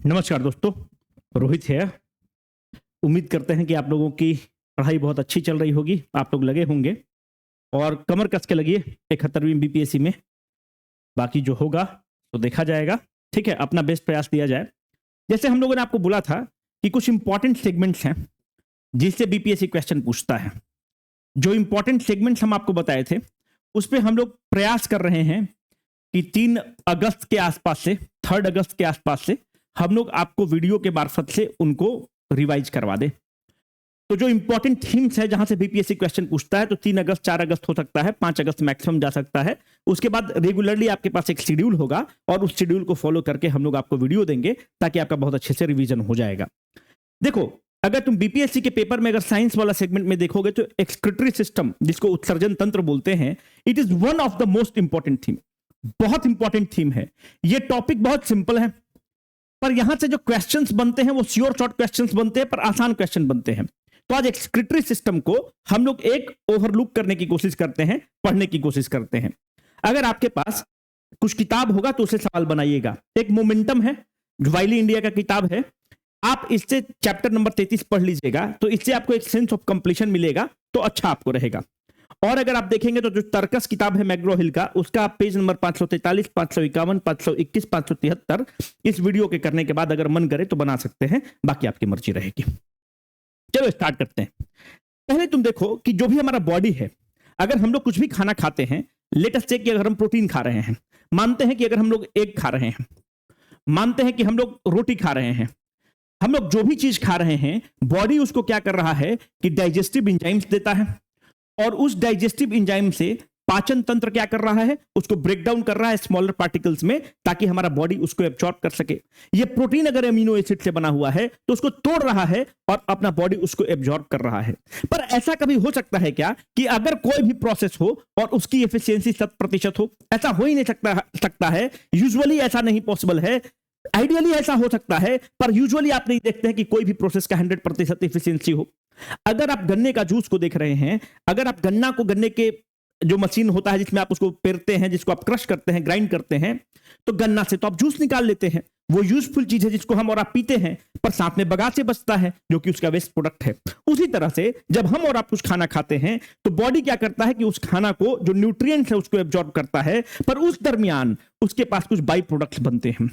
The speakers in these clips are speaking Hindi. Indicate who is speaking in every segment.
Speaker 1: नमस्कार दोस्तों, रोहित है। उम्मीद करते हैं कि आप लोगों की पढ़ाई बहुत अच्छी चल रही होगी, आप लोग लगे होंगे और कमर कस के लगिए 71वीं बीपीएससी में। बाकी जो होगा तो देखा जाएगा। ठीक है, अपना बेस्ट प्रयास दिया जाए। जैसे हम लोगों ने आपको बोला था कि कुछ इंपॉर्टेंट सेगमेंट्स हैं जिससे बीपीएससी क्वेश्चन पूछता है। जो इंपॉर्टेंट सेगमेंट्स हम आपको बताए थे उस पर हम लोग प्रयास कर रहे हैं कि 3 अगस्त के आसपास से 3 अगस्त के आसपास से हम लोग आपको वीडियो के मार्फत से उनको रिवाइज करवा दे। तो जो इंपॉर्टेंट थीम्स है जहां से बीपीएससी क्वेश्चन पूछता है, तो 3 अगस्त 4 अगस्त हो सकता है, 5 अगस्त मैक्सिमम जा सकता है। उसके बाद रेगुलरली आपके पास एक शेड्यूल होगा और उस शेड्यूल को फॉलो करके हम लोग आपको वीडियो देंगे ताकि आपका बहुत अच्छे से रिवीजन हो जाएगा। देखो, अगर तुम बीपीएससी के पेपर में अगर साइंस वाला सेगमेंट में देखोगे तो एक्सक्रीटरी सिस्टम, जिसको उत्सर्जन तंत्र बोलते हैं, it is one of the most important theme. बहुत इंपॉर्टेंट थीम है। ये टॉपिक बहुत सिंपल है, पर यहां से जो क्वेश्चंस बनते हैं वो श्योर शॉर्ट क्वेश्चंस बनते हैं, पर आसान क्वेश्चन बनते हैं। तो आज एक्सक्रीटरी सिस्टम को हम लोग एक ओवरलुक करने की कोशिश करते हैं, पढ़ने की कोशिश करते हैं। अगर आपके पास कुछ किताब होगा तो उसे सवाल बनाइएगा। एक मोमेंटम है, वाइली इंडिया का किताब है, आप इससे चैप्टर नंबर 33 पढ़ लीजिएगा, तो इससे आपको एक सेंस ऑफ कंप्लीशन मिलेगा, तो अच्छा आपको रहेगा। और अगर आप देखेंगे तो जो तर्कस किताब है मैग्रो हिल का, उसका आप पेज नंबर 543, 551, 521, 573 इस वीडियो के करने के बाद अगर मन करे तो बना सकते हैं, बाकी आपकी मर्जी रहेगी। चलो स्टार्ट करते हैं। पहले तुम देखो कि जो भी हमारा बॉडी है, अगर हम लोग कुछ भी खाना खाते हैं, लेट अस से कि अगर हम प्रोटीन खा रहे हैं, मानते हैं कि अगर हम लोग एग खा रहे हैं, मानते हैं कि हम लोग रोटी खा रहे हैं, हम लोग जो भी चीज खा रहे हैं, बॉडी उसको क्या कर रहा है कि डाइजेस्टिव एंजाइम्स देता है, और उस डाइजेस्टिव एंजाइम से पाचन तंत्र क्या कर रहा है, उसको ब्रेक डाउन कर रहा है स्मॉलर पार्टिकल्स में, ताकि हमारा बॉडी उसको एब्जॉर्ब कर सके। ये प्रोटीन अगर अमीनो एसिड से बना हुआ है तो उसको तोड़ रहा है और अपना बॉडी उसको एब्जॉर्ब कर रहा है। पर ऐसा कभी हो सकता है क्या कि अगर कोई भी प्रोसेस हो और उसकी एफिशिएंसी 100% हो? ऐसा हो ही नहीं सकता है। यूजुअली ऐसा नहीं पॉसिबल है। आइडियली ऐसा हो सकता है, पर यूजुअली आप नहीं देखते हैं कि कोई भी प्रोसेस का 100% एफिशिएंसी हो। अगर आप गन्ने का जूस को देख रहे हैं, अगर आप गन्ने के जो मशीन होता है जिसमें आप उसको पेरते हैं, जिसको आप क्रश करते हैं, ग्राइंड करते हैं, तो गन्ना से तो आप जूस निकाल लेते हैं, वो यूजफुल चीज है जिसको हम और आप पीते हैं, पर साथ में बगासे बचता है जो कि उसका वेस्ट प्रोडक्ट है। उसी तरह से जब हम और आप कुछ खाना खाते हैं तो बॉडी क्या करता है कि उस खाना को जो न्यूट्रिएंट्स है उसको एब्जॉर्ब करता है, पर उस दरमियान उसके पास कुछ बाई प्रोडक्ट्स बनते हैं,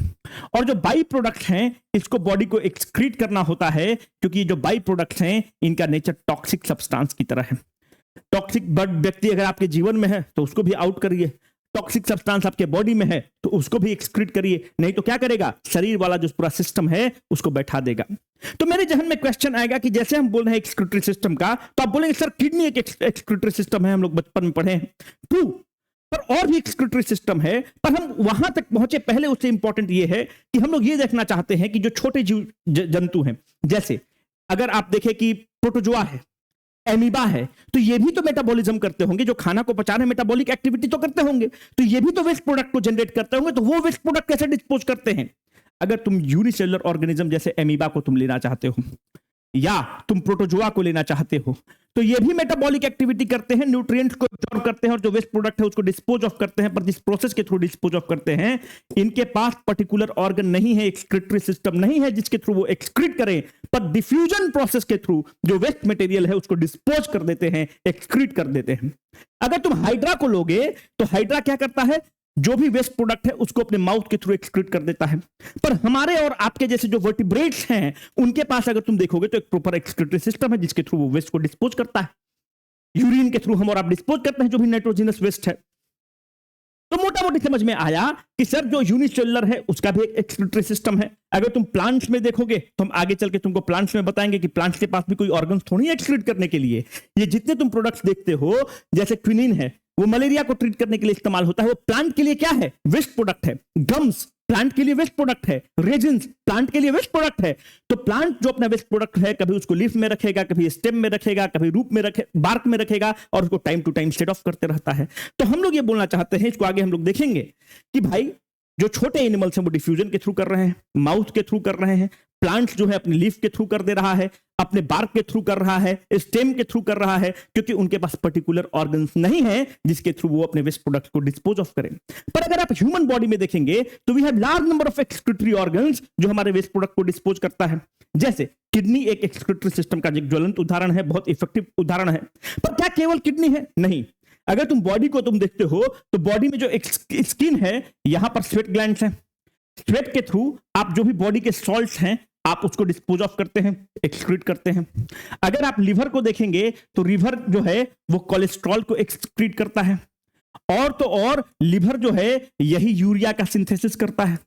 Speaker 1: और जो बाई प्रोडक्ट्स हैं इसको बॉडी को एक्सक्रीट करना होता है, क्योंकि जो बाई प्रोडक्ट्स हैं इनका नेचर टॉक्सिक सब्सटेंस की तरह है। टॉक्सिक व्यक्ति अगर आपके जीवन में है तो उसको भी आउट करिए, टॉक्सिक सब्सटेंस आपके बॉडी में है तो उसको भी एक्सक्रीट करिए, नहीं तो क्या करेगा, शरीर वाला जो पूरा सिस्टम है उसको बैठा देगा। तो मेरे जहन में क्वेश्चन आएगा कि जैसे हम बोल रहे हैं एक्सक्रीटरी सिस्टम का, तो आप बोलेंगे सर किडनी एक एक्सक्रीटरी सिस्टम है, हम लोग बचपन में पढ़े हैं। ट्रू, पर और भी एक्सक्रीटरी सिस्टम है, पर हम वहां तक पहुंचे पहले उससे इंपॉर्टेंट ये है कि हम लोग ये देखना चाहते हैं कि जो छोटे जीव जंतु हैं, जैसे अगर आप देखें कि प्रोटोजोआ है, एमीबा है, तो ये भी तो मेटाबॉलिज्म करते होंगे, जो खाना को पचा रहे हैं मेटाबॉलिक एक्टिविटी तो करते होंगे, तो ये भी तो वेस्ट प्रोडक्ट को जनरेट करते होंगे, तो वो वेस्ट प्रोडक्ट कैसे डिस्पोज करते हैं? अगर तुम यूनिसेलुलर ऑर्गेनिज्म जैसे एमीबा को तुम लेना चाहते हो या तुम प्रोटोजोआ को लेना चाहते हो, तो ये भी मेटाबॉलिक एक्टिविटी करते हैं, न्यूट्रिएंट्स को एब्जॉर्ब करते हैं और जो वेस्ट प्रोडक्ट है उसको डिस्पोज ऑफ करते हैं, पर जिस प्रोसेस के थ्रू डिस्पोज ऑफ करते हैं, इनके पास पर्टिकुलर ऑर्गन नहीं है, एक्सक्रीटरी सिस्टम नहीं है जिसके थ्रू वो एक्सक्रीट करें, पर डिफ्यूजन प्रोसेस के थ्रू जो वेस्ट मटेरियल है उसको डिस्पोज कर देते हैं, एक्सक्रीट कर देते हैं। अगर तुम हाइड्रा को लोगे तो हाइड्रा क्या करता है, जो भी वेस्ट प्रोडक्ट है उसको अपने माउथ के थ्रू एक्सक्रीट कर देता है। पर हमारे और आपके जैसे जो वर्टिब्रेट्स हैं उनके पास अगर तुम देखोगे तो एक प्रॉपर एक्सक्रीटरी सिस्टम है जिसके थ्रू वो वेस्ट को डिस्पोज करता है। यूरिन के थ्रू हम और आप डिस्पोज करते हैं जो भी नाइट्रोजनस वेस्ट है। तो मोटा मोटी समझ में आया कि सर जो यूनिसेलुलर है उसका भी एक एक्सक्रीटरी सिस्टम है। अगर तुम प्लांट्स में देखोगे तो हम आगे चल के तुमको प्लांट्स में बताएंगे कि प्लांट्स के पास भी कोई ऑर्गन्स थोड़ी है एक्सक्रीट करने के लिए। ये जितने तुम प्रोडक्ट्स देखते हो, जैसे क्विनिन है, वो मलेरिया को ट्रीट करने के लिए इस्तेमाल होता है, वो प्लांट के लिए क्या है, वेस्ट प्रोडक्ट है। गम्स प्लांट के लिए वेस्ट प्रोडक्ट है, रेजिन्स प्लांट के लिए वेस्ट प्रोडक्ट है। तो प्लांट जो अपना वेस्ट प्रोडक्ट है कभी उसको लीफ में रखेगा, कभी स्टेम में रखेगा, कभी रूट में रखे, बार्क में रखेगा, और उसको time to time set off करते रहता है। तो हम लोग ये बोलना चाहते हैं, इसको आगे हम लोग देखेंगे कि भाई जो छोटे एनिमल्स हैं वो डिफ्यूजन के थ्रू कर रहे हैं, माउथ के थ्रू कर रहे हैं, प्लांट्स जो है अपनी लीफ के थ्रू कर दे रहा है, अपने बार्क के थ्रू कर रहा है, स्टेम के थ्रू कर रहा है, क्योंकि उनके पास पर्टिकुलर ऑर्गन्स नहीं है जिसके थ्रू वो अपने वेस्ट प्रोडक्ट को डिस्पोज ऑफ करें। पर अगर आप ह्यूमन बॉडी में देखेंगे तो we have large number of excretory organs जो हमारे वेस्ट प्रोडक्ट को डिस्पोज करता है। जैसे किडनी एक एक्सक्रीटरी सिस्टम का एक ज्वलंत उदाहरण है, बहुत इफेक्टिव उदाहरण है। पर क्या केवल किडनी है? नहीं। अगर तुम बॉडी को तुम देखते हो तो बॉडी में जो स्किन है, यहां पर स्वेट ग्लैंड्स हैं। स्वेट के थ्रू आप जो भी बॉडी के सॉल्ट्स हैं आप उसको डिस्पोज ऑफ करते हैं, एक्सक्रीट करते हैं। अगर आप लिवर को देखेंगे तो लिवर जो है वो कोलेस्ट्रॉल को एक्सक्रीट करता है, और तो और लिवर जो है यही यूरिया का सिंथेसिस करता है।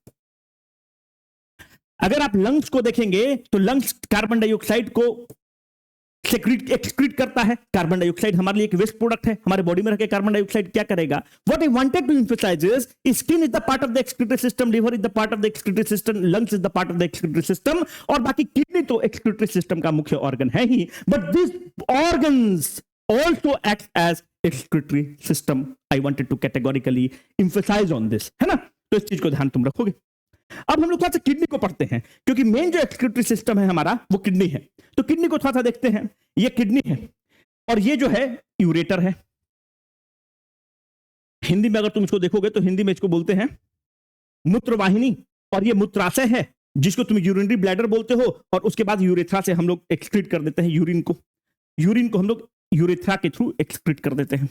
Speaker 1: अगर आप लंग्स को देखेंगे तो लंग्स कार्बन डाइऑक्साइड को एक्सक्रीट करता है। कार्बन डाइऑक्साइड हमारे लिए एक वेस्ट प्रोडक्ट है, हमारे बॉडी में रखे कार्बन डाइऑक्साइड क्या करेगा? What I wanted to emphasise is skin is the part of the excretory system, liver is the part of the excretory system, lungs is the part of the excretory system, और बाकी किडनी तो एक्सक्रीटरी सिस्टम का मुख्य ऑर्गन है ही, but this organs also acts as excretory system. I wanted to categorically emphasize on this, है ना? तो इस चीज को ध्यान तुम रखोगे। अब हम लोग थोड़ा सा किडनी को पढ़ते हैं, क्योंकि मेन जो एक्सक्रीटरी सिस्टम है हमारा वो किडनी है। तो किडनी को थोड़ा सा देखते हैं। ये किडनी है और ये जो है यूरेटर है। हिंदी में अगर तुम इसको देखोगे तो हिंदी में इसको बोलते हैं मूत्रवाहिनी, और ये मूत्राशय है जिसको तुम यूरिनरी ब्लैडर बोलते हो, और उसके बाद यूरेथ्रा से हम लोग एक्सक्रीट कर देते हैं यूरिन को हम लोग यूरेथ्रा के थ्रू एक्सक्रीट कर देते हैं।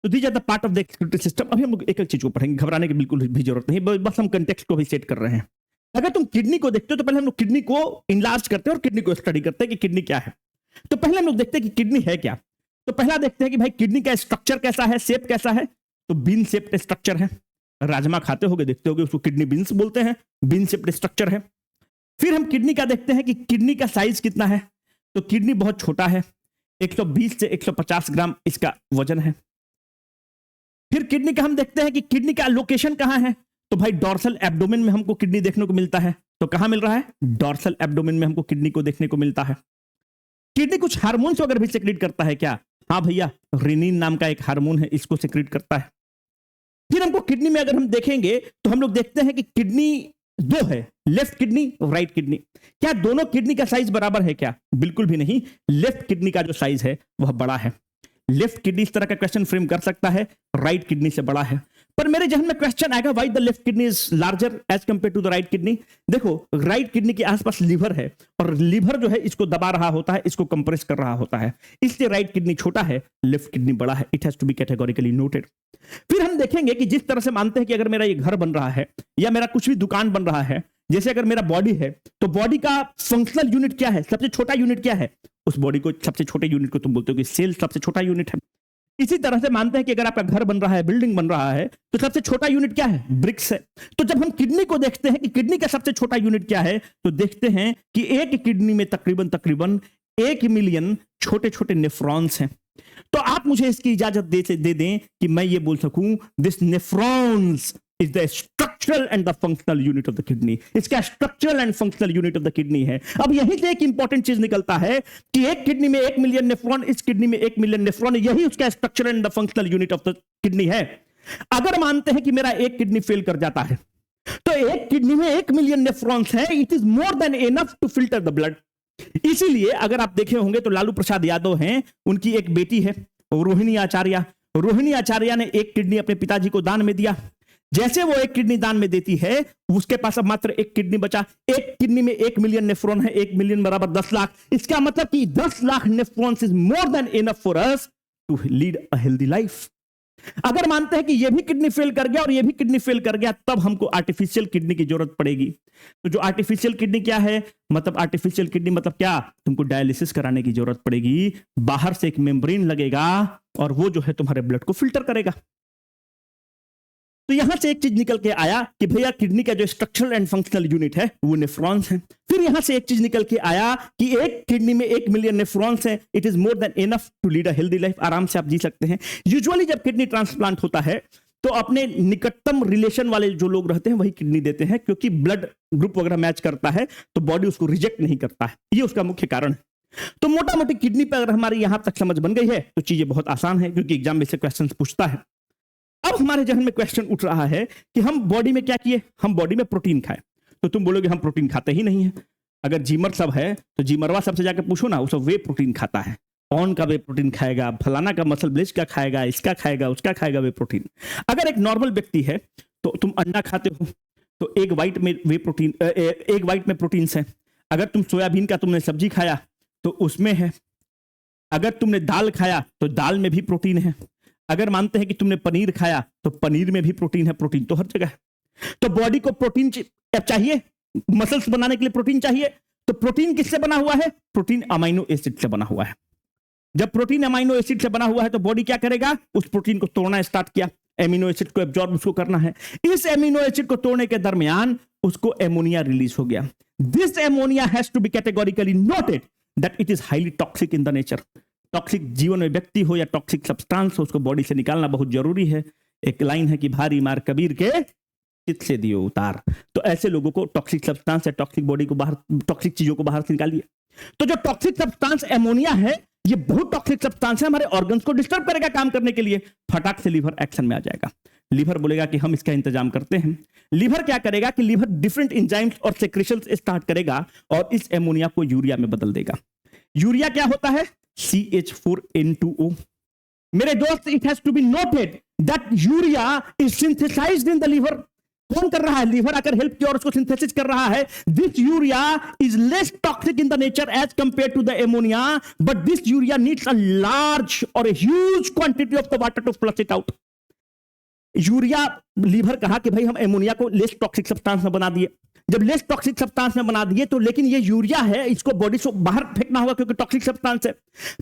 Speaker 1: तो these are the part of the excretory system. अभी हम लोग एक एक चीज को पढ़ेंगे, घबराने की बिल्कुल भी जरूरत नहीं, बस हम कंटेक्स्ट को भी सेट कर रहे हैं। अगर तुम किडनी को देखते हो तो पहले हम लोग किडनी को इनलार्ज करते हैं और किडनी को स्टडी करते हैं कि किडनी क्या है। तो पहले हम लोग देखते हैं कि किडनी है क्या। तो पहला देखते हैं कि भाई किडनी का स्ट्रक्चर कैसा है, शेप कैसा है। तो बीन शेप्ड स्ट्रक्चर है। राजमा खाते होगे, देखते होगे, उसको किडनी बीन्स बोलते हैं। बीन शेप्ड स्ट्रक्चर है। फिर हम किडनी का देखते हैं कि किडनी का साइज कितना है। तो किडनी बहुत छोटा है, 120 से 150 ग्राम इसका वजन है। फिर किडनी का हम देखते हैं कि किडनी का लोकेशन कहां है। तो भाई डॉर्सल एब्डोमेन में हमको किडनी देखने को मिलता है। तो कहां मिल रहा है? डॉर्सल एब्डोमेन में हमको किडनी को देखने को मिलता है। किडनी कुछ हार्मोन्स वगैरह भी सेक्रेट करता है क्या? हाँ भैया, रेनिन नाम का एक हार्मोन है, इसको सेक्रेट करता है। फिर हमको किडनी में अगर हम देखेंगे तो हम लोग देखते हैं कि किडनी दो है, लेफ्ट किडनी और राइट किडनी। क्या दोनों किडनी का साइज बराबर है क्या? बिल्कुल भी नहीं। लेफ्ट किडनी का जो साइज है वह बड़ा है। लेफ्ट किडनी इस तरह का क्वेश्चन फ्रेम कर सकता है, राइट किडनी से बड़ा है। पर मेरे जहन में क्वेश्चन आएगा, why the left kidney is larger as compare to the right kidney. देखो, राइट किडनी के आसपास लीवर है, और लीवर जो है इसको दबा रहा होता है, इसको कंप्रेस कर रहा होता है, इसलिए राइट किडनी छोटा है, लेफ्ट किडनी बड़ा है। It has to be categorically noted. फिर हम देखेंगे कि जिस तरह से मानते हैं कि अगर मेरा ये घर बन रहा है या मेरा कुछ भी दुकान बन रहा है, जैसे अगर मेरा बॉडी है तो बॉडी का फंक्शनल यूनिट क्या है, सबसे छोटा यूनिट क्या है, उस बॉडी को सबसे छोटे यूनिट को तुम बोलते हो कि सेल सबसे छोटा यूनिट है। इसी तरह से मानते हैं कि अगर आपका घर बन रहा है, बिल्डिंग बन रहा है, तो सबसे छोटा यूनिट क्या है, ब्रिक्स है। तो जब हम किडनी को देखते हैं कि किडनी का सबसे छोटा यूनिट क्या है, तो देखते हैं कि एक किडनी में तकरीबन 1 मिलियन छोटे छोटे नेफ्रॉन्स हैं। तो आप मुझे इसकी इजाजत दे दें कि मैं ये बोल सकूं, this nephrons is the structural and the functional unit of the kidney. इसका structural and functional unit of the kidney है। अब यहीं से एक इंपॉर्टेंट चीज निकलता है कि एक किडनी में 1 मिलियन नेफ्रॉन, इस किडनी में 1 मिलियन नेफ्रॉन, यही उसका structural and the functional unit of the kidney है। अगर मानते हैं कि मेरा एक किडनी फेल कर जाता है, तो एक किडनी में 1 मिलियन नेफ्रॉन्स है, it is more than enough to filter the blood. इसीलिए अगर आप देखे होंगे तो लालू प्रसाद यादव हैं, उनकी एक बेटी है रोहिणी आचार्य। रोहिणी आचार्य ने एक किडनी अपने पिताजी को दान में दिया। जैसे वो एक किडनी दान में देती है, उसके पास अब मात्र एक किडनी बचा। एक किडनी में 1 मिलियन नेफ्रॉन है, 1 मिलियन बराबर 10 लाख। इसका मतलब कि 10 lakh nephrons is more than enough for us to lead a healthy life. अगर मानते हैं कि ये भी किडनी फेल कर गया और ये भी किडनी फेल कर गया, तब हमको आर्टिफिशियल किडनी की जरूरत पड़ेगी। तो जो आर्टिफिशियल किडनी क्या है, मतलब आर्टिफिशियल किडनी मतलब क्या, तुमको डायलिसिस कराने की जरूरत पड़ेगी। बाहर से एक मेम्ब्रेन लगेगा और वो जो है तुम्हारे ब्लड को फिल्टर करेगा। तो यहां से एक चीज निकल के आया कि भैया किडनी का जो स्ट्रक्चरल एंड फंक्शनल यूनिट है वो नेफ्रॉन्स है। फिर यहां से एक चीज निकल के आया कि एक किडनी में 1 मिलियन नेफ्रॉन्स है, it is more than enough to lead a healthy life. आराम से आप जी सकते हैं। यूजुअली जब किडनी ट्रांसप्लांट होता है तो अपने निकटतम रिलेशन वाले जो लोग रहते हैं वही किडनी देते हैं, क्योंकि ब्लड ग्रुप वगैरह मैच करता है तो बॉडी उसको रिजेक्ट नहीं करता है। ये उसका मुख्य कारण है। तो मोटा मोटी किडनी पर अगर हमारी यहां तक समझ बन गई है तो चीजें बहुत आसान है, क्योंकि एग्जाम में से क्वेश्चन पूछता है। अब हमारे जहन में क्वेश्चन उठ रहा है कि हम बॉडी में क्या किए, हम बॉडी में प्रोटीन खाए। तो तुम बोलोगे हम प्रोटीन खाते ही नहीं है। अगर जीमर सब है तो जीमरवा सबसे जाके पूछो ना, वो सब वे प्रोटीन खाता है। कौन का वे प्रोटीन खाएगा, फलाना का मसल ब्लेज का खाएगा, इसका खाएगा, उसका खाएगा वे प्रोटीन। अगर एक नॉर्मल व्यक्ति है तो तुम अंडा खाते हो तो एक वाइट में वे प्रोटीन, एक वाइट में प्रोटीन्स है। अगर तुम सोयाबीन का तुमने सब्जी खाया तो उसमें है। अगर तुमने दाल खाया तो दाल में भी प्रोटीन है। अगर मानते हैं कि तुमने पनीर खाया तो पनीर में भी प्रोटीन है। प्रोटीन तो हर जगह है। तो बॉडी को प्रोटीन चाहिए, मसल्स बनाने के लिए प्रोटीन चाहिए। तो प्रोटीन किससे बना हुआ है? प्रोटीन अमाइनो एसिड से बना हुआ है। जब प्रोटीन अमाइनो एसिड से बना हुआ है तो बॉडी क्या करेगा? उस प्रोटीन को तोड़ना स्टार्ट किया, एमिनो एसिड को एब्जॉर्ब उसको करना है। इस एमिनो एसिड को तोड़ने के दरमियान उसको एमोनिया रिलीज हो गया। This ammonia has to be categorically noted that it is highly toxic in the nature. Toxic जीवन में व्यक्ति हो या टॉक्सिक सब्सटेंस हो, उसको बॉडी से निकालना बहुत जरूरी है। एक लाइन है कि भारी मार कबीर के चित से दियो उतार। तो ऐसे लोगों को टॉक्सिक सब्सटेंस या टॉक्सिक बॉडी को बाहर, टॉक्सिक चीजों को बाहर से निकालिए। तो जो टॉक्सिक सब्सटेंस एमोनिया है, ये बहुत टॉक्सिक सब्सटेंस है, हमारे ऑर्गन्स को डिस्टर्ब करेगा काम करने के लिए। फटाक से लीवर एक्शन में आ जाएगा। लीवर बोलेगा कि हम इसका इंतजाम करते हैं। लीवर क्या करेगा कि लीवर डिफरेंट एंजाइम्स और सेक्रेशंस स्टार्ट करेगा और इस एमोनिया को यूरिया में बदल देगा। यूरिया क्या होता है? CH4N2O। मेरे दोस्त, it has to be noted that urea is synthesised in the liver. कौन कर रहा है? लीवर आकर हेल्प किया और उसको सिंथेसिस कर रहा है। This urea is less toxic in the nature as compare to the ammonia, but this urea needs a large और huge quantity of the water to flush it out. Urea, liver कहा कि भाई हम एमोनिया को लेस टॉक्सिक सब्सटेंस में बना दिए। जब लेस टॉक्सिक सब्सटेंस में बना दिए तो, लेकिन ये यूरिया है, इसको बॉडी से बाहर फेंकना होगा क्योंकि टॉक्सिक सब्सटेंस है।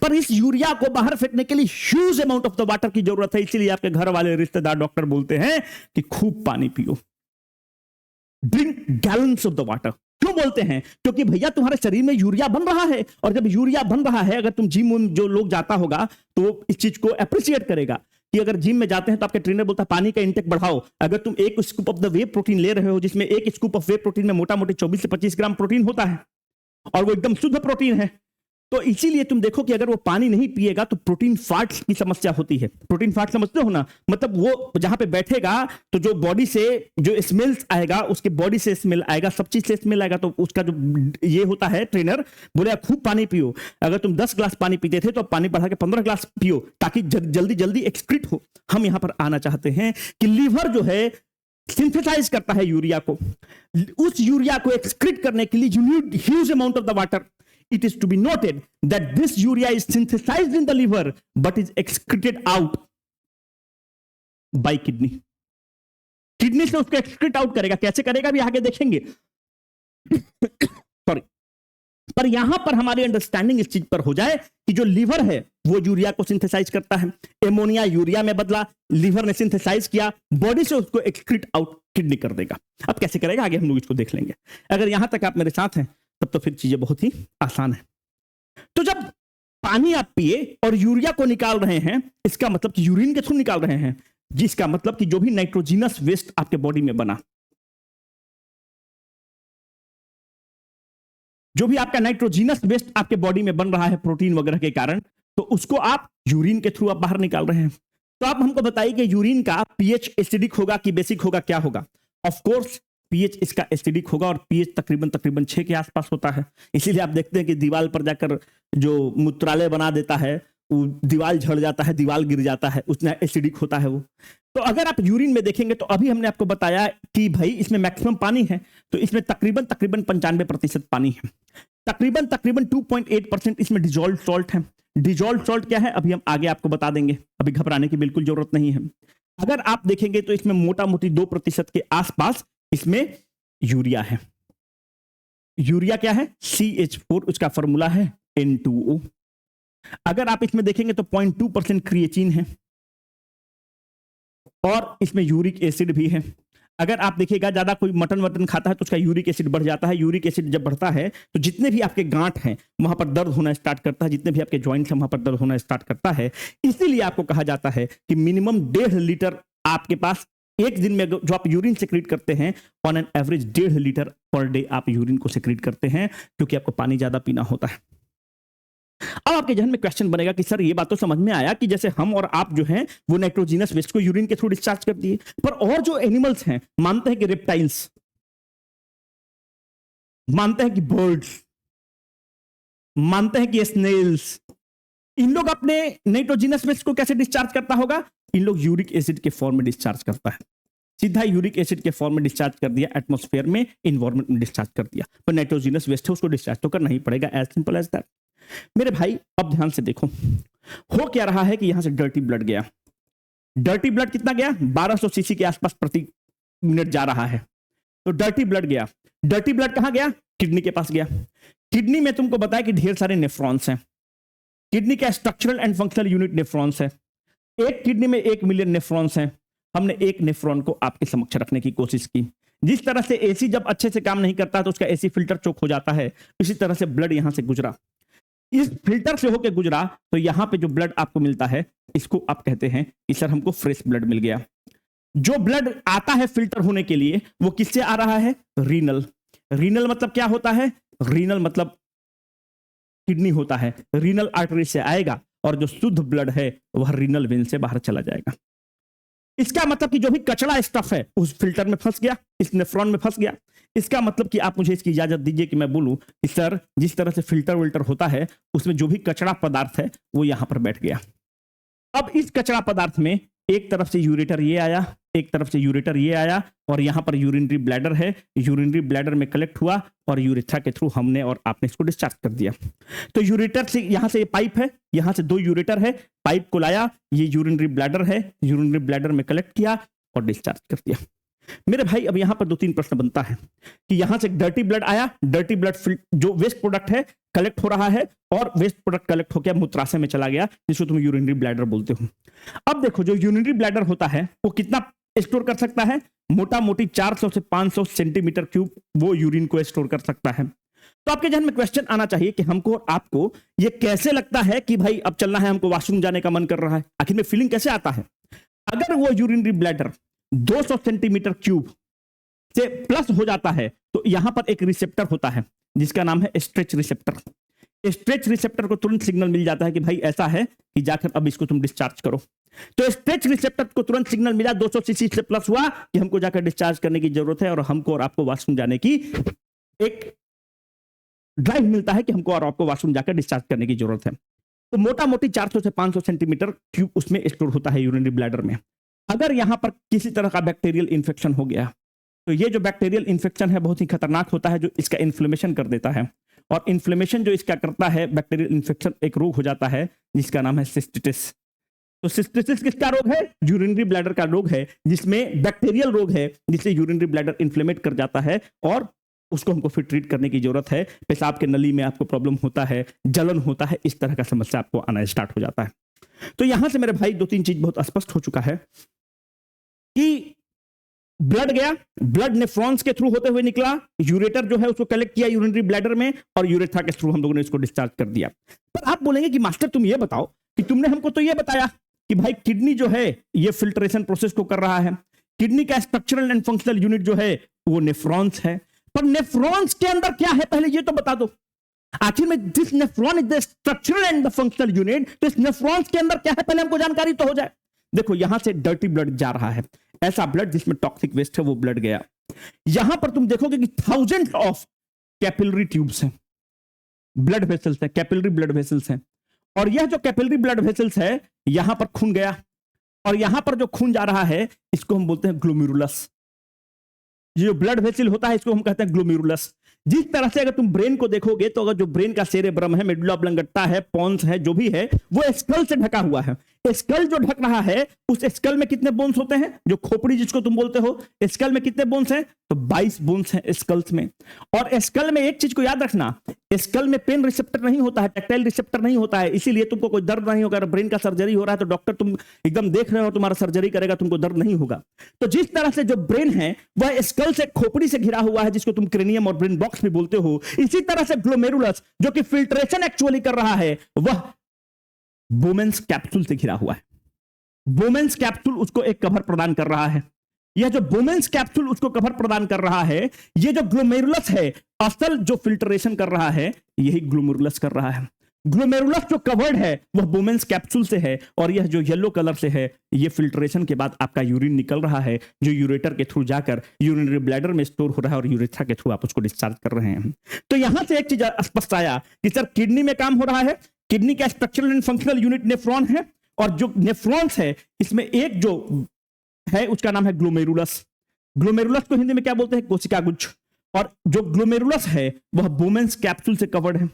Speaker 1: पर इस यूरिया को बाहर फेंकने के लिए huge amount of the water की जरूरत है। इसीलिए आपके घर वाले, रिश्तेदार, डॉक्टर बोलते हैं कि खूब पानी पियो, drink gallons of the water. क्यों बोलते हैं? क्योंकि भैया तुम्हारे शरीर में यूरिया बन रहा है, और जब यूरिया बन रहा है, अगर तुम जिम जो लोग जाता होगा तो इस चीज को अप्रिशिएट करेगा कि अगर जिम में जाते हैं तो आपके ट्रेनर बोलता है पानी का इंटेक बढ़ाओ। अगर तुम एक scoop of the way protein ले रहे हो, जिसमें एक स्कूप ऑफ वे प्रोटीन में मोटा मोटी 24 से 25 ग्राम प्रोटीन होता है और वो एकदम शुद्ध प्रोटीन है, तो इसीलिए तुम देखो कि अगर वो पानी नहीं पिएगा तो प्रोटीन फाट्स की समस्या होती है। प्रोटीन फाट समझते हो ना? मतलब वो जहां पे बैठेगा तो जो बॉडी से जो स्मेल्स आएगा, उसके बॉडी से स्मेल आएगा, सब चीज से स्मेल आएगा। तो उसका जो ये होता है, ट्रेनर बोले खूब पानी पियो। अगर तुम 10 ग्लास पानी पीते थे तो पानी बढ़ा के 15 ग्लास पियो ताकि जल्दी जल्दी एक्सक्रीट हो। हम यहां पर आना चाहते हैं कि लीवर जो है सिंथेसाइज करता है यूरिया को। उस यूरिया को एक्सक्रीट करने के लिए you need huge amount of the water. It is to be noted that this urea is synthesized in the liver but is excreted out by kidney. Kidney से उसको एक्सक्रीट आउट करेगा। कैसे करेगा भी आगे देखेंगे। सॉरी, पर यहां पर हमारी अंडरस्टैंडिंग इस चीज पर हो जाए कि जो लीवर है वो यूरिया को सिंथेसाइज करता है। एमोनिया यूरिया में बदला, लीवर ने सिंथेसाइज किया, बॉडी से उसको एक्सक्रीट आउट किडनी कर देगा। अब कैसे करेगा आगे हम लोग इसको देख लेंगे। अगर यहां तक आप मेरे साथ हैं तब तो फिर चीजें बहुत ही आसान है। तो जब पानी आप पिए और यूरिया को निकाल रहे हैं, इसका मतलब कि यूरिन के थ्रू निकाल रहे हैं, जिसका मतलब कि जो भी नाइट्रोजिनस वेस्ट आपके बॉडी में बना, जो भी आपका नाइट्रोजिनस वेस्ट आपके बॉडी में बन रहा है प्रोटीन वगैरह के कारण, तो उसको आप यूरिन के थ्रू आप बाहर निकाल रहे हैं। तो आप हमको बताइए कि यूरिन का पीएच एसिडिक होगा कि बेसिक होगा, क्या होगा? ऑफ कोर्स पीएच इसका एसिडिक होगा और पीएच तकरीबन 6 के आसपास होता है। इसीलिए आप देखते हैं कि दीवार पर जाकर जो मूत्रालय बना देता है, वो दीवार झड़ जाता है, दीवार गिर जाता है, उतना एसिडिक होता है वो। तो अगर आप यूरिन में देखेंगे तो अभी हमने आपको बताया कि भाई इसमें मैक्सिमम पानी है, तो इसमें तकरीबन 95% पानी है। तकरीबन 2.8% इसमें डिजॉल्व सॉल्ट है। डिजॉल्व सॉल्ट क्या है अभी हम आगे आपको बता देंगे, अभी घबराने की बिल्कुल जरूरत नहीं है। अगर आप देखेंगे तो इसमें मोटा मोटी 2% के आसपास इसमें यूरिया है। यूरिया क्या है? CH4, उसका फॉर्मूला है N2O। अगर आप इसमें देखेंगे तो 0.2% क्रिएटिन है और इसमें यूरिक एसिड भी है। अगर आप देखिएगा ज्यादा कोई मटन वटन खाता है तो उसका यूरिक एसिड बढ़ जाता है। यूरिक एसिड जब बढ़ता है तो जितने भी आपके गांठ हैं वहां पर दर्द होना स्टार्ट करता है, जितने भी आपके जॉइंट्स हैं वहां पर दर्द होना स्टार्ट करता है। इसीलिए आपको कहा जाता है कि मिनिमम 1.5 लीटर आपके पास एक दिन में जो आप यूरिन सेक्रेट करते हैं, on an average 1.5 litre per day आप यूरिन को सेक्रेट करते हैं, क्योंकि आपको पानी ज्यादा पीना होता है। अब आपके जहन में क्वेश्चन बनेगा कि सर ये बात तो समझ में आया कि जैसे हम और आप जो हैं वो नाइट्रोजिनस वेस्ट को यूरिन के थ्रू डिस्चार्ज कर दिए, पर और जो एनिमल्स हैं, मानते हैं कि रेप्टाइल्स, मानते हैं कि बर्ड्स, मानते हैं कि स्नेल्स, इन लोग अपने नाइट्रोजनस वेस्ट को कैसे डिस्चार्ज करता होगा? इन लोग यूरिक एसिड के फॉर्म में डिस्चार्ज करता है, सीधा यूरिक एसिड के फॉर्म में डिस्चार्ज कर दिया, एटमॉस्फेयर में, इन्वायरमेंट में डिस्चार्ज कर दिया। पर नाइट्रोजनस वेस्ट है, उसको डिस्चार्ज तो करना ही पड़ेगा, एज सिंपल एज दैट। मेरे भाई अब ध्यान से देखो, हो क्या रहा है कि यहां से डर्टी ब्लड गया। डर्टी ब्लड कितना गया? 1200 सीसी के आसपास प्रति मिनट जा रहा है। तो डर्टी ब्लड गया। डर्टी ब्लड कहां गया? किडनी के पास गया। किडनी में तुमको बताया कि ढेर सारे नेफ्रॉन्स हैं। किडनी का structural and functional unit nephrons है। एक किडनी में 1 मिलियन नेफ्रॉन्स हैं। हमने एक नेफ्रॉन को आपके समक्ष रखने की कोशिश की। जिस तरह से एसी जब अच्छे से काम नहीं करता तो उसका एसी फिल्टर चोक हो जाता है, इसी तरह से ब्लड यहां से गुजरा, इस फिल्टर से होकर गुजरा, तो यहां पे जो ब्लड आपको मिलता है इसको आप कहते हैं कि सर हमको फ्रेश ब्लड मिल गया। जो ब्लड आता है फिल्टर होने के लिए वो किससे आ रहा है? रीनल। रीनल मतलब क्या होता है? रीनल मतलब किडनी होता है। रीनल आर्टरी से आएगा और जो शुद्ध ब्लड है वह रीनल वेन से बाहर चला जाएगा। इसका मतलब कि जो भी कचरा स्टफ है उस फिल्टर में फंस गया, इस नेफ्रॉन में फंस गया। इसका मतलब कि आप मुझे इसकी इजाजत दीजिए कि मैं बोलूं कि सर जिस तरह से फिल्टर विल्टर होता है उसमें जो भी कचरा पदार्थ है वो यहां पर बैठ गया। अब इस कचरा पदार्थ में एक तरफ से यूरेटर ये आया, एक तरफ से यूरेटर ये आया, और यहां पर यूरिनरी ब्लैडर है। यूरिनरी ब्लैडर में कलेक्ट हुआ और यूरेथ्रा के थ्रू हमने और आपने इसको डिस्चार्ज कर दिया। तो यूरेटर से यहां से ये पाइप है, यहां से 2 यूरेटर है, पाइप को लाया, ये यूरिनरी ब्लैडर है, यूरिनरी ब्लैडर में कलेक्ट किया और डिस्चार्ज कर दिया। मेरे भाई अब यहां पर 2-3 प्रश्न बनता है कि यहां से डर्टी ब्लड आया, डर्टी ब्लड जो वेस्ट प्रोडक्ट है कलेक्ट हो रहा है और वेस्ट प्रोडक्ट कलेक्ट होकर मूत्राशय में चला गया, जिसको तुम यूरिनरी ब्लैडर बोलते हो। अब देखो जो यूरिनरी ब्लैडर होता है वो कितना स्टोर कर सकता है? मोटा मोटी 400 से 500 सेंटीमीटर क्यूब वो यूरिन को स्टोर कर सकता है। तो आपके जहन में क्वेश्चन आना चाहिए कि हमको और आपको ये कैसे लगता है कि भाई अब चलना है, हमको वॉशरूम जाने का मन कर रहा है, आखिर में फीलिंग कैसे आता है? अगर वो यूरिनरी ब्लैडर 200 सेंटीमीटर क्यूब से प्लस हो जाता है तो यहां पर एक रिसेप्टर होता है जिसका नाम है स्ट्रेच रिसेप्टर। स्ट्रेच रिसेप्टर को तुरंत सिग्नल मिल जाता है कि भाई ऐसा है कि जाकर अब इसको तुम डिस्चार्ज करो। तो स्ट्रेच रिसेप्टर को तुरंत सिग्नल मिला, 200 सीसी से प्लस हुआ कि हमको जाकर डिस्चार्ज करने की जरूरत है और हमको और आपको वॉशरूम जाने की एक ड्राइव मिलता है कि हमको और आपको वॉशरूम जाकर डिस्चार्ज करने की जरूरत है। तो मोटा मोटी 400 से 500 सेंटीमीटर क्यूब उसमें स्टोर होता है यूरिनरी ब्लैडर में। अगर यहां पर किसी तरह का बैक्टीरियल इंफेक्शन हो गया तो ये जो बैक्टीरियल इंफेक्शन है बहुत ही खतरनाक होता है, जो इसका इन्फ्लेमेशन कर देता है। और इन्फ्लेमेशन जो इसका करता है, बैक्टीरियल इंफेक्शन, एक रोग हो जाता है जिसका नाम है सिस्टिटिस। तो सिस्टिटिस किसका रोग है? यूरिनरी ब्लैडर का रोग है, जिसमें बैक्टीरियल रोग है, जिससे यूरिनरी ब्लैडर इन्फ्लेमेट कर जाता है और उसको हमको फिर ट्रीट करने की जरूरत है। पेशाब के नली में आपको प्रॉब्लम होता है, जलन होता है, इस तरह का समस्या आपको आना स्टार्ट हो जाता है। तो यहां से मेरे भाई 2-3 चीज बहुत स्पष्ट हो चुका है कि ब्लड गया, ब्लड नेफ्रॉन्स के थ्रू होते हुए निकला, यूरेटर जो है उसको कलेक्ट किया यूरिनरी ब्लैडर में और यूरेथ्रा के थ्रू हम लोगों ने इसको डिस्चार्ज कर दिया। पर आप बोलेंगे कि मास्टर तुम ये बताओ कि तुमने हमको तो ये बताया कि भाई किडनी जो है ये फिल्ट्रेशन प्रोसेस को कर रहा है, किडनी का स्ट्रक्चरल एंड फंक्शनल यूनिट जो है वो नेफ्रॉन्स है, पर नेफ्रॉन्स के अंदर क्या है पहले ये तो बता दो। आखिर में this nephron is the structural and the functional unit, तो इस नेफ्रॉन्स के अंदर क्या है पहले हमको जानकारी तो हो जाए। देखो यहां से डर्टी ब्लड जा रहा है, ऐसा ब्लड जिसमें टॉक्सिक वेस्ट है वो ब्लड गया। यहां पर तुम देखोगे कि थाउजेंड ऑफ कैपिलरी ट्यूब्स हैं, ब्लड वेसल्स हैं, कैपिलरी ब्लड वेसल्स हैं। और यह जो कैपिलरी ब्लड वेसल्स है यहां पर खून गया और यहां पर जो खून जा रहा है इसको हम बोलते हैं ग्लोमेरुलस। ये जो ब्लड वेसल होता है इसको हम कहते हैं ग्लोमेरुलस। जिस तरह से अगर तुम ब्रेन को देखोगे तो अगर जो ब्रेन का सेरेब्रम है, मेडुला ऑब्लंगेटा है, पोन्स है, जो भी है वो स्कल से ढका हुआ है। स्कल जो ढक रहा है उस स्कल में कितने बोन्स होते हैं? जो खोपड़ी जिसको तुम बोलते हो, स्कल में कितने बोन्स हैं? तो 22 बोन्स हैं स्कल्स में। और स्कल में एक चीज को याद रखना, स्कल में पेन रिसेप्टर नहीं होता है, टैक्टाइल रिसेप्टर नहीं होता है, इसीलिए तुमको कोई दर्द नहीं होगा। ब्रेन का सर्जरी हो रहा है तो डॉक्टर तुम एकदम देख रहे हो, तुम्हारा सर्जरी करेगा, तुमको दर्द नहीं होगा। तो जिस तरह से जो ब्रेन है वह स्कल से, खोपड़ी से घिरा हुआ है, जिसको तुम क्रेनियम और ब्रेन बॉक्स भी बोलते हो, इसी तरह से ग्लोमेरुलस जो कि फिल्ट्रेशन एक्चुअली कर रहा है वह बोमेन्स कैप्सूल से घिरा हुआ है। बोमेन्स कैप्सूल उसको एक कवर प्रदान कर रहा है। यह जो बोमेन्स कैप्सूल उसको कवर प्रदान कर रहा है, ये जो ग्लोमेरुलस है असल जो फिल्ट्रेशन कर रहा है यही ग्लोमेरुलस कर रहा है। ग्लोमेरुलस जो कवर्ड है वह बोमेंस कैप्सूल से है, और यह जो येलो कलर से है ये फिल्ट्रेशन के बाद आपका यूरिन निकल रहा है जो यूरेटर के थ्रू जाकर यूरिनरी ब्लैडर में स्टोर हो रहा है और यूरेथ्रा के थ्रू आप उसको डिस्चार्ज कर रहे हैं। तो यहां से एक चीज स्पष्ट आया कि सर किडनी में काम हो रहा है, किडनी का structural and functional unit nephron है, और जो नेफ्रॉन्स है इसमें एक जो है उसका नाम है ग्लोमेरुलस। ग्लोमेरुलस को हिंदी में क्या बोलते हैं? कोशिका गुच्छ। और जो ग्लोमेरुलस है वह बोमेंस कैप्सूल से कवर्ड है।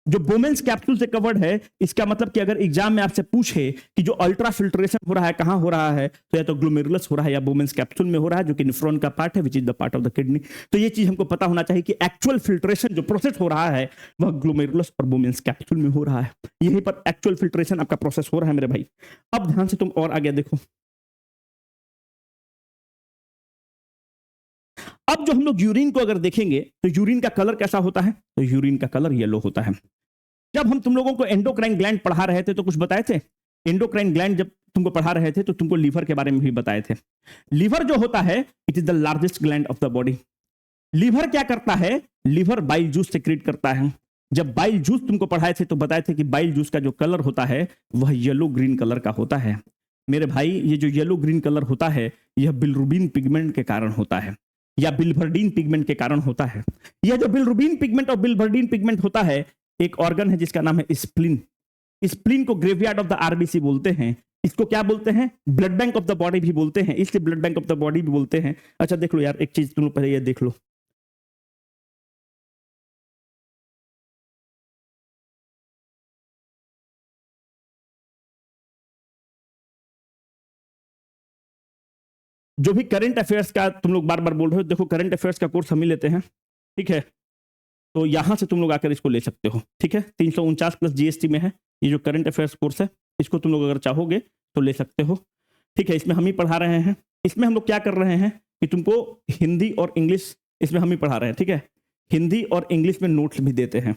Speaker 1: जो बोमेंस कैप्सूल से कवर्ड है इसका मतलब कि अगर एग्जाम में आपसे पूछे कि जो अल्ट्रा फिल्ट्रेशन हो रहा है कहां हो रहा है, तो या तो ग्लोमेरुलस हो रहा है या बोमेंस कैप्सूल में हो रहा है, जो कि नेफ्रॉन का पार्ट है, which is the part of the kidney. तो ये चीज हमको पता होना चाहिए कि एक्चुअल फिल्ट्रेशन जो प्रोसेस हो रहा है वह ग्लोमेरुलस और बोमेंस कैप्सूल में हो रहा है। यहीं पर एक्चुअल फिल्ट्रेशन आपका प्रोसेस हो रहा है मेरे भाई। अब ध्यान से तुम और आगे देखो। अब जो हम लोग यूरिन को अगर देखेंगे तो यूरिन का कलर कैसा होता है? तो यूरिन का कलर येलो होता है। जब हम तुम लोगों को एंडोक्राइन ग्लैंड पढ़ा रहे थे तो कुछ बताए थे। एंडोक्राइन ग्लैंड जब तुमको पढ़ा रहे थे तो तुमको लीवर के बारे में भी बताए थे। लीवर जो होता है it is the largest gland of the body. Liver क्या करता है? लीवर बाइल जूस सेक्रेट करता है। जब बाइल जूस तुमको पढ़ाए थे तो बताए थे कि बाइल जूस का जो कलर होता है वह येलो ग्रीन कलर का होता है। मेरे भाई ये जो येलो ग्रीन कलर होता है यह बिलरुबिन पिगमेंट के कारण होता है या बिलवर्डिन पिगमेंट के कारण होता है। यह जो बिलरुबिन पिगमेंट और बिलवर्डिन पिगमेंट होता है, एक ऑर्गन है जिसका नाम है स्प्लीन। स्प्लीन को ग्रेवयार्ड ऑफ द आरबीसी बोलते हैं। इसको क्या बोलते हैं? Blood bank of the body भी बोलते हैं, इसलिए blood bank of the body भी बोलते हैं। अच्छा देख लो यार, एक चीज तुम लोग पहले ये देख लो। जो भी करंट अफेयर्स का तुम लोग बार बार बोल रहे हो, देखो करंट अफेयर्स का कोर्स हम ही लेते हैं, ठीक है? तो यहां से तुम लोग आकर इसको ले सकते हो, ठीक है? 349 प्लस जीएसटी में है ये जो करंट अफेयर्स कोर्स है। इसको तुम लोग अगर चाहोगे तो ले सकते हो, ठीक है? इसमें हम ही पढ़ा रहे हैं। इसमें हम लोग क्या कर रहे हैं कि तुमको हिंदी और इंग्लिश इसमें हम ही पढ़ा रहे हैं, ठीक है? हिंदी और इंग्लिश में नोट्स भी देते हैं,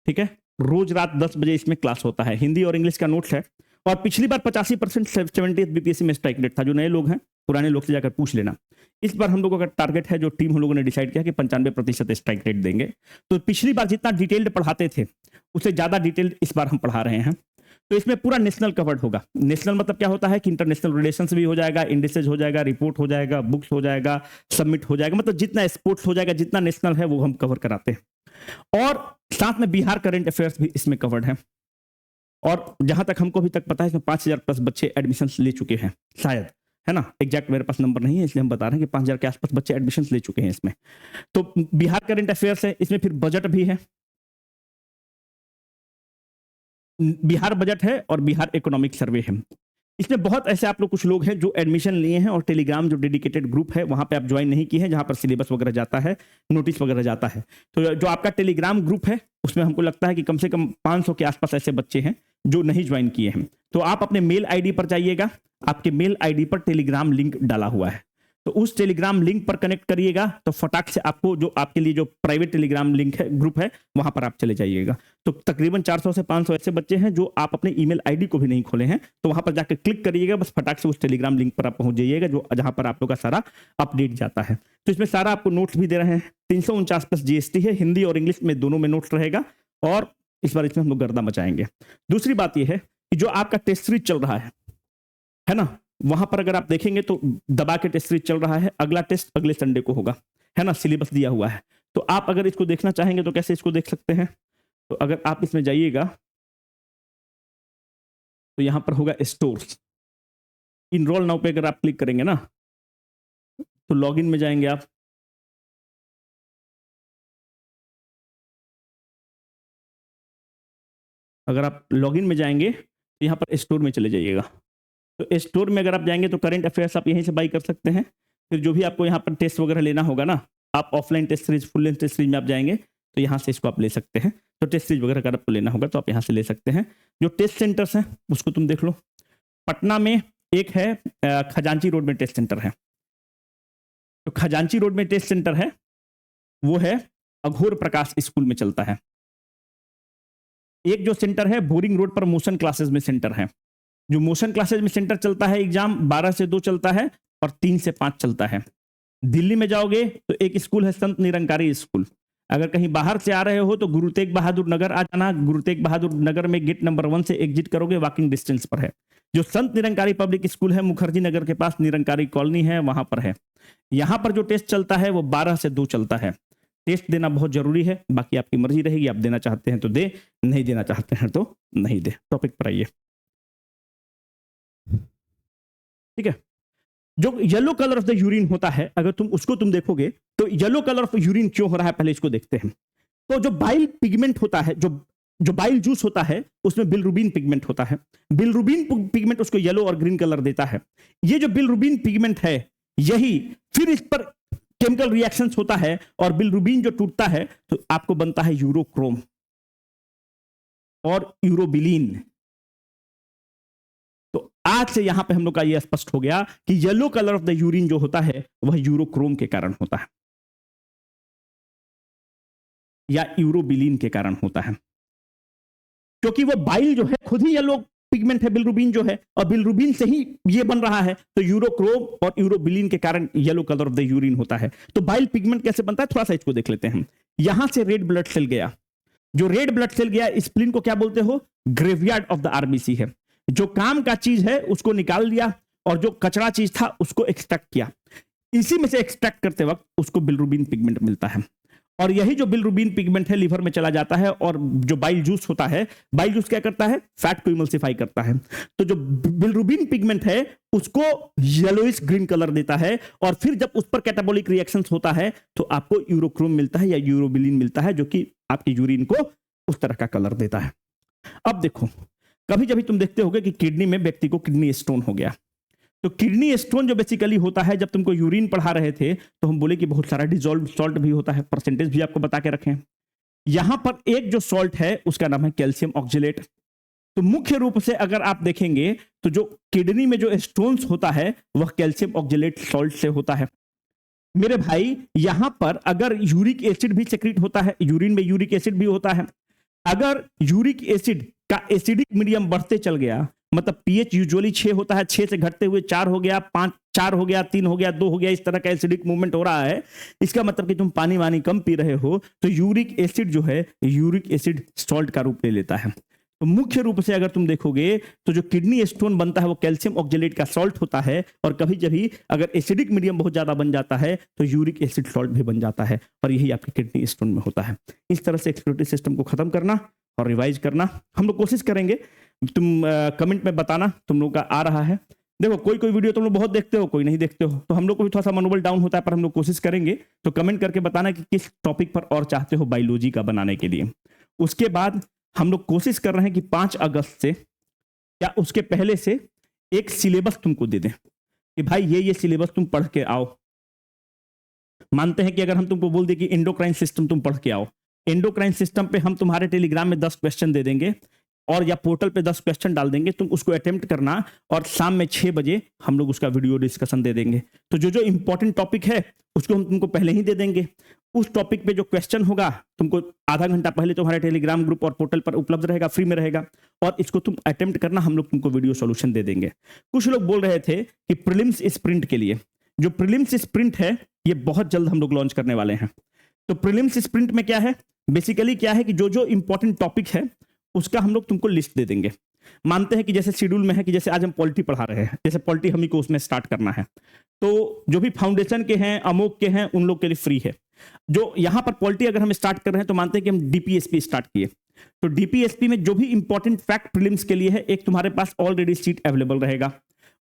Speaker 1: ठीक है? रोज रात 10 बजे इसमें क्लास होता है, हिंदी और इंग्लिश का नोट्स है। और पिछली बार 85% 70 बीपीएससी में स्ट्राइक रेट था। जो नए लोग हैं पुराने लोग से जाकर पूछ लेना। इस बार हम लोगों का टारगेट है, जो टीम हम लोगों ने डिसाइड किया कि 95% स्ट्राइक रेट देंगे। तो पिछली बार जितना डिटेल्ड पढ़ाते थे उससे ज्यादा डिटेल्ड इस बार हम पढ़ा रहे हैं। तो इसमें पूरा नेशनल कवर्ड होगा। नेशनल मतलब क्या होता है कि इंटरनेशनल रिलेशंस भी हो जाएगा, इंडिसेज हो जाएगा, रिपोर्ट हो जाएगा, बुक्स हो जाएगा, सबमिट हो जाएगा, मतलब जितना स्पोर्ट्स हो जाएगा, जितना नेशनल है वो हम कवर कराते हैं। और साथ में बिहार करंट अफेयर्स भी इसमें कवर्ड है। और जहां तक हमको अभी तक पता है इसमें 5000 प्लस बच्चे एडमिशन ले चुके हैं शायद, है ना? एग्जैक्ट मेरे पास नंबर नहीं है इसलिए हम बता रहे हैं कि 5000 के आसपास बच्चे एडमिशन ले चुके हैं इसमें। तो बिहार करंट अफेयर्स है, इसमें फिर बजट भी है, बिहार बजट है और बिहार इकोनॉमिक सर्वे है। इसमें बहुत ऐसे आप लोग कुछ लोग हैं जो एडमिशन लिए हैं और टेलीग्राम जो डेडिकेटेड ग्रुप है वहां पे आप ज्वाइन नहीं किए हैं, जहां पर सिलेबस वगैरह जाता है, नोटिस वगैरह जाता है। तो जो आपका टेलीग्राम ग्रुप है उसमें हमको लगता है कि कम से कम 500 के आसपास ऐसे बच्चे हैं जो नहीं ज्वाइन किए हैं। तो आप अपने मेल आईडी पर जाइएगा, आपके मेल आईडी पर टेलीग्राम लिंक डाला हुआ है, तो उस टेलीग्राम लिंक पर कनेक्ट करिएगा तो फटाक से आपको जो आपके लिए जो प्राइवेट टेलीग्राम लिंक है, ग्रुप है, वहां पर आप चले जाइएगा। तो तकरीबन 400 से 500 ऐसे बच्चे हैं जो आप अपने ईमेल आईडी को भी नहीं खोले हैं, तो वहां पर जाकर क्लिक करिएगा, बस फटाक से उस टेलीग्राम लिंक पर आप पहुंच जाइएगा जो जहां पर आप लोग का सारा अपडेट जाता है। तो इसमें सारा आपको नोट्स भी दे रहे हैं। 349 प्लस जीएसटी है, हिंदी और इंग्लिश में दोनों में नोट्स रहेगा, और इस बार इसमें हम लोग गर्दा मचाएंगे। दूसरी बात यह है कि जो आपका टेस्ट सीरीज चल रहा है ना, वहां पर अगर आप देखेंगे तो दबा के टेस्ट सीरीज चल रहा है। अगला टेस्ट अगले संडे को होगा, है ना? सिलेबस दिया हुआ है। तो आप अगर इसको देखना चाहेंगे तो कैसे इसको देख सकते हैं? तो अगर आप इसमें जाइएगा तो यहां पर होगा स्टोर्स, इनरोल नाउ पे अगर आप क्लिक करेंगे ना तो लॉगिन में जाएंगे आप। अगर आप लॉगिन में जाएंगे तो यहां पर स्टोर में चले जाइएगा। तो स्टोर में अगर आप जाएंगे तो करंट अफेयर्स आप यहीं से बाई कर सकते हैं। फिर जो भी आपको यहाँ पर टेस्ट वगैरह लेना होगा ना, आप offline test series, full length test series में आप जाएंगे तो यहाँ से इसको आप ले सकते हैं। तो टेस्ट सीरीज वगैरह अगर आपको लेना होगा तो आप यहाँ से ले सकते हैं। जो टेस्ट सेंटर्स हैं उसको तुम देख लो। पटना में एक है, खजांची रोड में टेस्ट सेंटर है। तो खजांची रोड में टेस्ट सेंटर है वो है अघोर प्रकाश स्कूल में चलता है। एक जो सेंटर है बोरिंग रोड पर मोशन क्लासेस में सेंटर है। जो मोशन क्लासेस में सेंटर चलता है, एग्जाम 12 से 2 चलता है और 3 से 5 चलता है। दिल्ली में जाओगे तो एक स्कूल है संत निरंकारी स्कूल, अगर कहीं बाहर से आ रहे हो तो गुरु तेग बहादुर नगर आ जाना। गुरु तेग बहादुर नगर में गेट नंबर 1 से एग्जिट करोगे, वॉकिंग डिस्टेंस पर है। जो संत निरंकारी पब्लिक स्कूल है मुखर्जी नगर के पास निरंकारी कॉलोनी है, वहां पर है। यहां पर जो टेस्ट चलता है वो 12 से 2 चलता है। टेस्ट देना बहुत जरूरी है, बाकी आपकी मर्जी रहेगी, आप देना चाहते हैं तो दे, नहीं देना चाहते हैं तो नहीं दे। टॉपिक पर आइए, ठीक है। जो yellow colour of the urine होता है, अगर तुम उसको देखोगे तो येलो कलर ऑफ यूरिन क्यों हो रहा है, पहले इसको देखते हैं। तो जो बाइल पिगमेंट होता है, जो बाइल जूस होता है, उसमें बिलरुबिन पिगमेंट होता है। बिलरुबिन पिगमेंट उसको येलो और ग्रीन कलर देता है। ये जो बिलरुबिन पिगमेंट है, यही फिर इस पर केमिकल रिएक्शंस होता है और बिलरुबिन जो टूटता है तो आपको बनता है यूरोक्रोम और यूरोबिलिन। तो आज से यहां पे हम लोग का यह स्पष्ट हो गया कि yellow colour of the urine जो होता है वह यूरोक्रोम के कारण होता है या यूरोबिलिन के कारण होता है, क्योंकि वो बाइल जो है खुद ही येलो पिगमेंट है, बिलरुबिन जो है, और बिलरुबिन से ही ये बन रहा है। तो यूरोक्रोम और यूरोबिलिन के कारण yellow colour of the urine होता है। तो बाइल पिगमेंट कैसे बनता है, थोड़ा सा इसको देख लेते हैं। यहां से रेड ब्लड सेल गया, जो रेड ब्लड सेल गया, स्प्लीन को क्या बोलते हो, ग्रेवयार्ड ऑफ द आरबीसी है। जो काम का चीज है उसको निकाल दिया और जो कचरा चीज था उसको एक्सट्रैक्ट किया। इसी में से एक्सट्रैक्ट करते वक्त उसको बिलरुबिन पिगमेंट मिलता है, और यही जो बिलरुबिन पिगमेंट है लिवर में चला जाता है, और जो बाइल जूस होता है, बाइल जूस क्या करता है, फैट को इमल्सिफाई करता है। तो जो बिलरुबिन पिगमेंट है उसको येलोइश ग्रीन कलर देता है, और फिर जब उस पर कैटाबॉलिक रिएक्शंस होता है तो आपको यूरोक्रोम मिलता है या यूरोबिलिन मिलता है, जो कि आपकी यूरिन को उस तरह का कलर देता है। अब देखो, कभी कभी तुम देखते होगे कि किडनी में व्यक्ति को किडनी स्टोन हो गया। तो किडनी स्टोन जो बेसिकली होता है, जब तुमको यूरिन पढ़ा रहे थे तो हम बोले कि बहुत सारा डिजोल्व सॉल्ट भी होता है, परसेंटेज भी आपको बता के रखें। यहां पर एक जो सॉल्ट है उसका नाम है कैल्शियम ऑक्जेलेट। तो मुख्य रूप से अगर आप देखेंगे तो जो किडनी में जो स्टोन्स होता है वह कैल्शियम ऑक्जेलेट सॉल्ट से होता है। मेरे भाई, यहां पर अगर यूरिक एसिड भी सेक्रेट होता है, यूरिन में यूरिक एसिड भी होता है। अगर यूरिक एसिड का एसिडिक मीडियम बढ़ते चल गया, मतलब पीएच यूजुअली 6 होता है, 6 से घटते हुए 4 हो गया, 5 4 हो गया, 3 हो गया, 2 हो गया, इस तरह का एसिडिक मूवमेंट हो रहा है, इसका मतलब कि तुम पानी वानी कम पी रहे हो, तो यूरिक एसिड जो है यूरिक एसिड सॉल्ट का रूप ले लेता है। तो मुख्य रूप से अगर तुम देखोगे तो जो किडनी स्टोन बनता है वो कैल्शियम ऑक्जेलेट का सॉल्ट होता है, और कभी कभी अगर एसिडिक मीडियम बहुत ज्यादा बन जाता है तो यूरिक एसिड सॉल्ट भी बन जाता है, और यही आपकी किडनी स्टोन में होता है। इस तरह से एक्सक्रीटरी सिस्टम को खत्म करना और रिवाइज करना हम लोग कोशिश करेंगे। तुम कमेंट में बताना तुम लोग का आ रहा है। देखो, कोई कोई वीडियो तुम लोग बहुत देखते हो, कोई नहीं देखते हो, तो हम लोग को भी थोड़ा सा मनोबल डाउन होता है, पर हम लोग कोशिश करेंगे। तो कमेंट करके बताना कि किस टॉपिक पर और चाहते हो बायोलॉजी का बनाने के लिए। उसके बाद हम लोग कोशिश कर रहे हैं कि 5 अगस्त से या उसके पहले से एक सिलेबस तुमको दे दें कि भाई ये सिलेबस तुम पढ़ के आओ। मानते हैं कि अगर हम तुमको बोल दें कि एंडोक्राइन सिस्टम तुम पढ़ के आओ, एंडोक्राइन सिस्टम पे हम तुम्हारे टेलीग्राम में 10 क्वेश्चन दे देंगे और या पोर्टल पे 10 क्वेश्चन डाल देंगे, तुम उसको अटेम्प्ट करना, और शाम में 6 बजे हम लोग उसका वीडियो डिस्कशन दे देंगे। तो जो इंपॉर्टेंट टॉपिक है उसको हम तुमको पहले ही दे देंगे। उस टॉपिक पे जो क्वेश्चन होगा तुमको आधा घंटा पहले तुम्हारे टेलीग्राम ग्रुप और पोर्टल पर उपलब्ध रहेगा, फ्री में रहेगा, और इसको तुम अटेम्प्ट करना, हम लोग तुमको वीडियो सॉल्यूशन दे देंगे। कुछ लोग बोल रहे थे कि प्रीलिम्स स्प्रिंट के लिए, जो प्रीलिम्स स्प्रिंट है ये बहुत जल्द हम लोग लॉन्च करने वाले हैं। तो प्रीलिम्स स्प्रिंट में क्या है, बेसिकली क्या है कि जो इंपॉर्टेंट टॉपिक है उसका हम लोग तुमको लिस्ट दे देंगे। मानते हैं कि जैसे शेड्यूल में है कि जैसे आज हम पॉलिटी पढ़ा रहे हैं, जैसे पॉलिटी हम ही को उसमें स्टार्ट करना है, तो जो भी फाउंडेशन के हैं, अमोक के हैं, उन लोग के लिए फ्री है। जो यहां पर पॉलिटी अगर हम स्टार्ट कर रहे हैं तो मानते हैं कि हम डीपीएसपी स्टार्ट किए, तो डीपीएसपी में जो भी इंपॉर्टेंट फैक्ट प्रीलिम्स के लिए है, एक तुम्हारे पास ऑलरेडी सीट अवेलेबल रहेगा।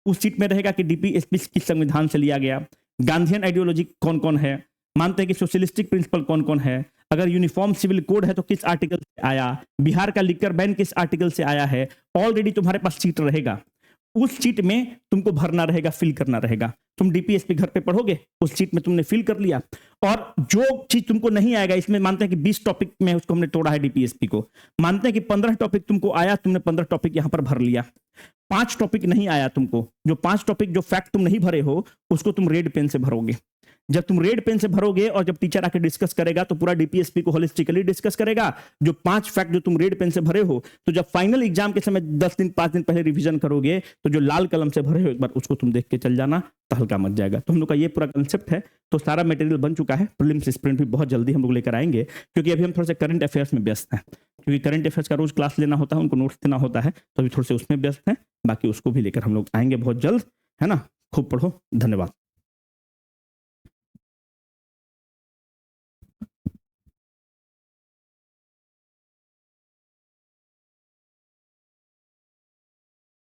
Speaker 1: उस सीट में रहेगा कि डीपीएसपी किस संविधान से लिया गया, गांधीयन आइडियोलॉजी कौन कौन है, मानते हैं कि सोशलिस्टिक प्रिंसिपल कौन कौन है, अगर यूनिफॉर्म सिविल कोड है तो किस आर्टिकल से आया, बिहार का लिकर बैन किस आर्टिकल से आया है, ऑलरेडी तुम्हारे पास सीट रहेगा। उस सीट में तुमको भरना रहेगा, फिल करना रहेगा। तुम डीपीएसपी घर पे पढ़ोगे, उस सीट में तुमने फिल कर लिया, और जो चीज तुमको नहीं आएगा, इसमें मानते हैं कि 20 टॉपिक में उसको हमने तोड़ा है डीपीएसपी को, मानते हैं कि 15 टॉपिक तुमको आया, तुमने 15 टॉपिक यहां पर भर लिया। 5 टॉपिक नहीं आया तुमको, जो 5 टॉपिक जो फैक्ट तुम नहीं भरे हो उसको तुम रेड पेन से भरोगे। जब तुम रेड पेन से भरोगे और जब टीचर आके डिस्कस करेगा तो पूरा डीपीएसपी को होलिस्टिकली डिस्कस करेगा, जो 5 फैक्ट जो तुम रेड पेन से भरे हो, तो जब फाइनल एग्जाम के समय 10 दिन 5 दिन पहले रिवीजन करोगे तो जो लाल कलम से भरे हो एक बार उसको तुम देख के चल जाना, तो हल्का मत जाएगा। तो हम लोग का ये पूरा कंसेप्ट है। तो सारा मटेरियल बन चुका है, प्रीलिम्स स्प्रिंट भी बहुत जल्दी हम लोग लेकर आएंगे, क्योंकि अभी हम थोड़ा सा करंट अफेयर्स में व्यस्त हैं, क्योंकि करंट अफेयर्स का रोज क्लास लेना होता है, उनको नोट्स देना होता है, तो अभी थोड़े से उसमें व्यस्त हैं। बाकी उसको भी लेकर हम लोग आएंगे बहुत जल्द, है ना। खूब पढ़ो, धन्यवाद।